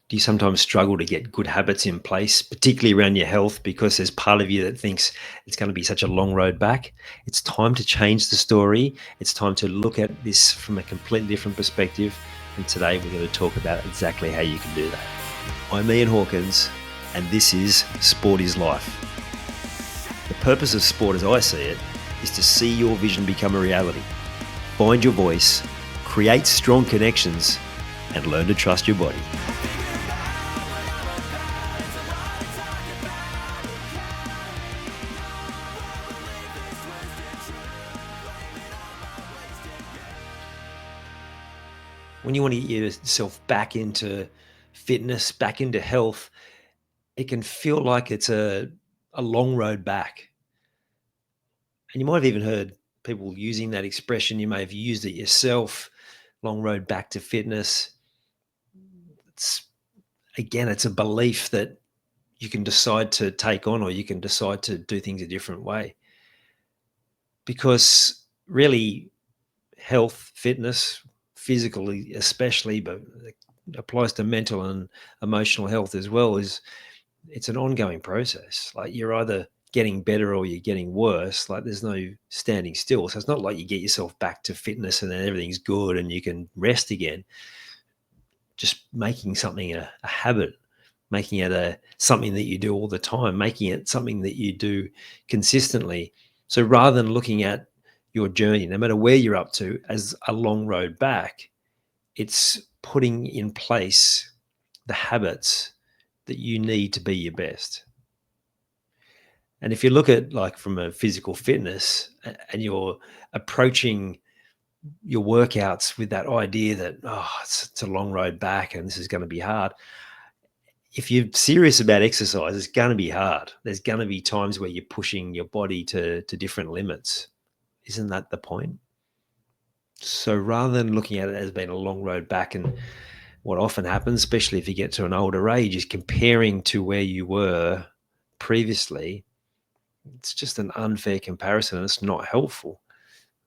Do you sometimes struggle to get good habits in place, particularly around your health, because there's part of you that thinks it's going to be such a long road back? It's time to change the story. It's time to look at this from a completely different perspective. And today we're going to talk about exactly how you can do that. I'm Ian Hawkins, and this is Sport is Life. The purpose of sport, as I see it, is to see your vision become a reality. Find your voice, create strong connections, and learn to trust your body. When you want to get yourself back into fitness, back into health, it can feel like it's a long road back. And you might have even heard people using that expression. You may have used it yourself, long road back to fitness. It's a belief that you can decide to take on, or you can decide to do things a different way. Because really, health, fitness, physically especially, but it applies to mental and emotional health as well, it's an ongoing process. Like, you're either getting better or you're getting worse. Like, there's no standing still. So it's not like you get yourself back to fitness and then everything's good and you can rest again. Just making something a habit, making it something that you do all the time, making it something that you do consistently. So rather than looking at your journey, no matter where you're up to, as a long road back, it's putting in place the habits that you need to be your best. And if you look at, like, from a physical fitness, and you're approaching your workouts with that idea that, it's a long road back and this is going to be hard. If you're serious about exercise, it's going to be hard. There's going to be times where you're pushing your body to different limits. Isn't that the point? So rather than looking at it as being a long road back, and what often happens, especially if you get to an older age, is comparing to where you were previously. It's just an unfair comparison, and it's not helpful.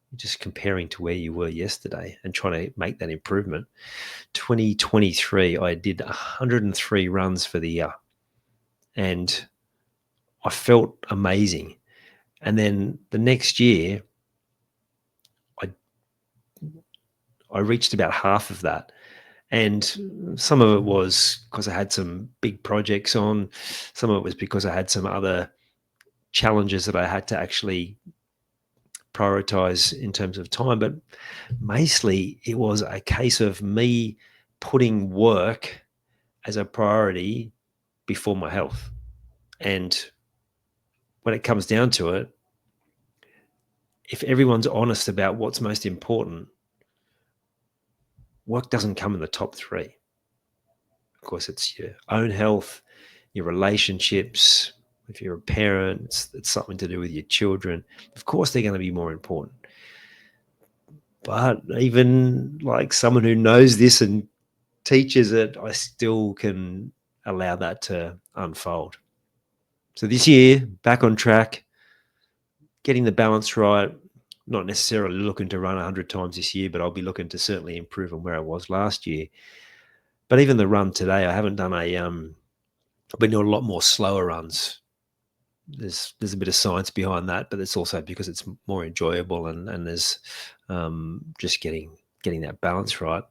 You're just comparing to where you were yesterday and trying to make that improvement. 2023, I did 103 runs for the year, and I felt amazing. And then the next year, I reached about half of that. And some of it was because I had some big projects on. Some of it was because I had some other challenges that I had to actually prioritize in terms of time. But mostly it was a case of me putting work as a priority before my health. And when it comes down to it, if everyone's honest about what's most important, work doesn't come in the top three. Of course, it's your own health, your relationships. If you're a parent, it's something to do with your children. Of course, they're going to be more important. But even like someone who knows this and teaches it, I still can allow that to unfold. So this year, back on track, getting the balance right. Not necessarily looking to run 100 times this year, but I'll be looking to certainly improve on where I was last year. But even the run today, I haven't done I've been doing a lot more slower runs. There's a bit of science behind that, but it's also because it's more enjoyable, and there's just getting that balance right.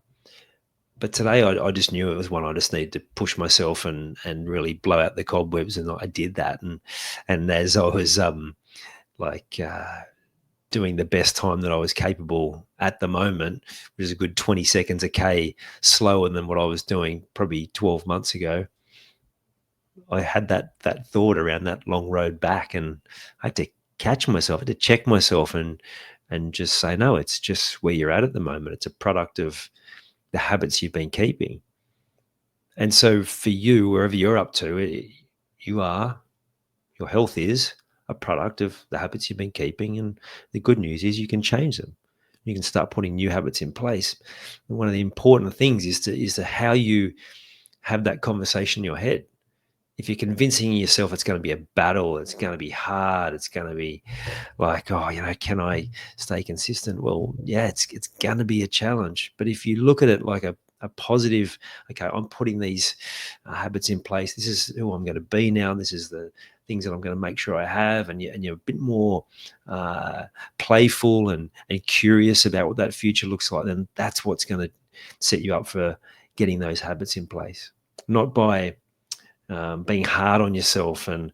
But today I just knew it was one I just needed to push myself and really blow out the cobwebs, and I did that. And as I was doing the best time that I was capable at the moment, which is a good 20 seconds a K slower than what I was doing probably 12 months ago, I had that thought around that long road back, and I had to catch myself, I had to check myself and just say, no, it's just where you're at the moment. It's a product of the habits you've been keeping. And so for you, wherever you're up to, your health is a product of the habits you've been keeping. And the good news is you can change them. You can start putting new habits in place. And one of the important things is to how you have that conversation in your head. If you're convincing yourself it's going to be a battle, it's going to be hard, it's going to be like, can I stay consistent? Well, yeah, it's going to be a challenge. But if you look at it like a a positive, okay, I'm putting these habits in place. This is who I'm going to be now. This is the things that I'm going to make sure I have. And you're a bit more playful and curious about what that future looks like, then that's what's going to set you up for getting those habits in place. Not by being hard on yourself. And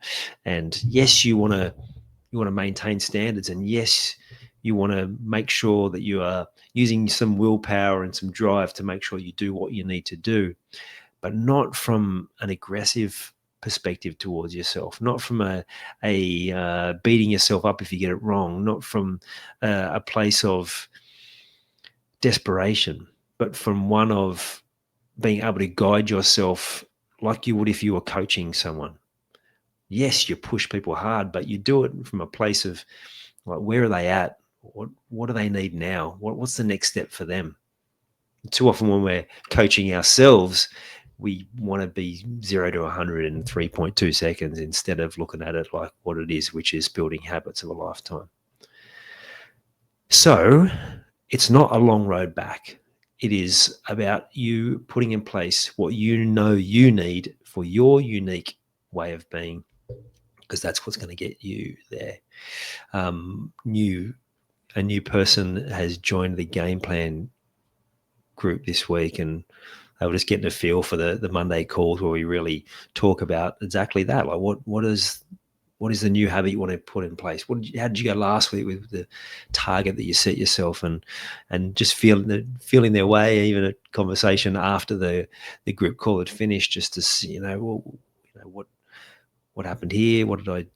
yes, you want to maintain standards, and yes, you want to make sure that you are using some willpower and some drive to make sure you do what you need to do, but not from an aggressive perspective towards yourself, not from a beating yourself up if you get it wrong, not from a place of desperation, but from one of being able to guide yourself like you would if you were coaching someone. Yes, you push people hard, but you do it from a place of, like, where are they at? What do they need now? What's the next step for them? Too often when we're coaching ourselves, we want to be 0 to 100 in 3.2 seconds instead of looking at it like what it is, which is building habits of a lifetime. So it's not a long road back. It is about you putting in place what you know you need for your unique way of being, because that's what's going to get you there. A new person has joined the game plan group this week, and they were just getting a feel for the Monday calls where we really talk about exactly that. Like what is the new habit you want to put in place? How did you go last week with the target that you set yourself, and just feeling their way, even a conversation after the group call had finished, just to see, what happened here? What did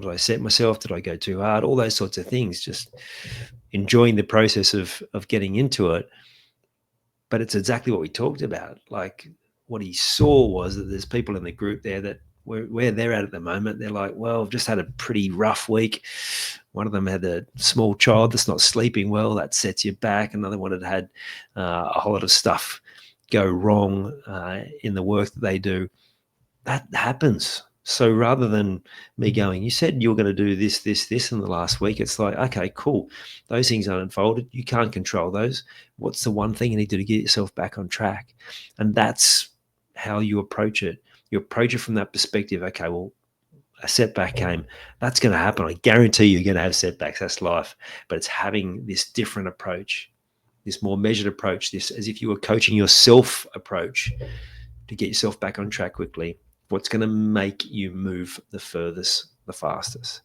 I set myself? Did I go too hard? All those sorts of things, just enjoying the process of getting into it. But it's exactly what we talked about. Like, what he saw was that there's people in the group there that where they're at the moment, they're like, well, I've just had a pretty rough week. One of them had a small child that's not sleeping well. That sets you back. Another one had a whole lot of stuff go wrong in the work that they do. That happens. So rather than me going, you said you were going to do this in the last week, it's like, okay, cool. Those things aren't unfolded. You can't control those. What's the one thing you need to do to get yourself back on track? And that's how you approach it. You approach it from that perspective. Okay, well, a setback came. That's going to happen. I guarantee you're going to have setbacks. That's life. But it's having this different approach, this more measured approach, this as if you were coaching yourself approach to get yourself back on track quickly. What's going to make you move the furthest, the fastest.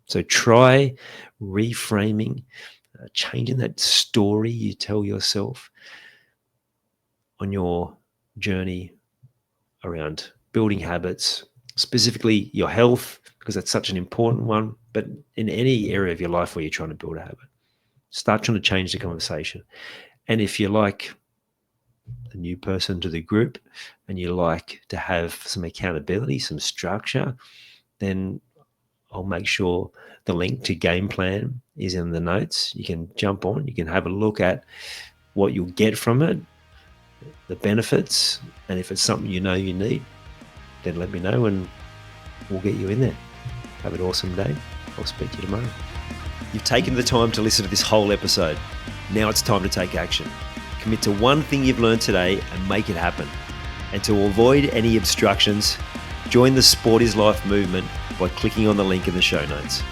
So try reframing, changing that story you tell yourself on your journey around building habits, specifically your health, because that's such an important one, but in any area of your life where you're trying to build a habit. Start trying to change the conversation. And if you're like the new person to the group and you like to have some accountability, some structure, then I'll make sure the link to game plan is in the notes. You can jump on, you can have a look at what you'll get from it, the benefits, and if it's something you know you need, then let me know and we'll get you in there. Have an awesome day. I'll speak to you tomorrow. You've taken the time to listen to this whole episode. Now it's time to take action. Commit to one thing you've learned today and make it happen. And to avoid any obstructions, join the Sport is Life movement by clicking on the link in the show notes.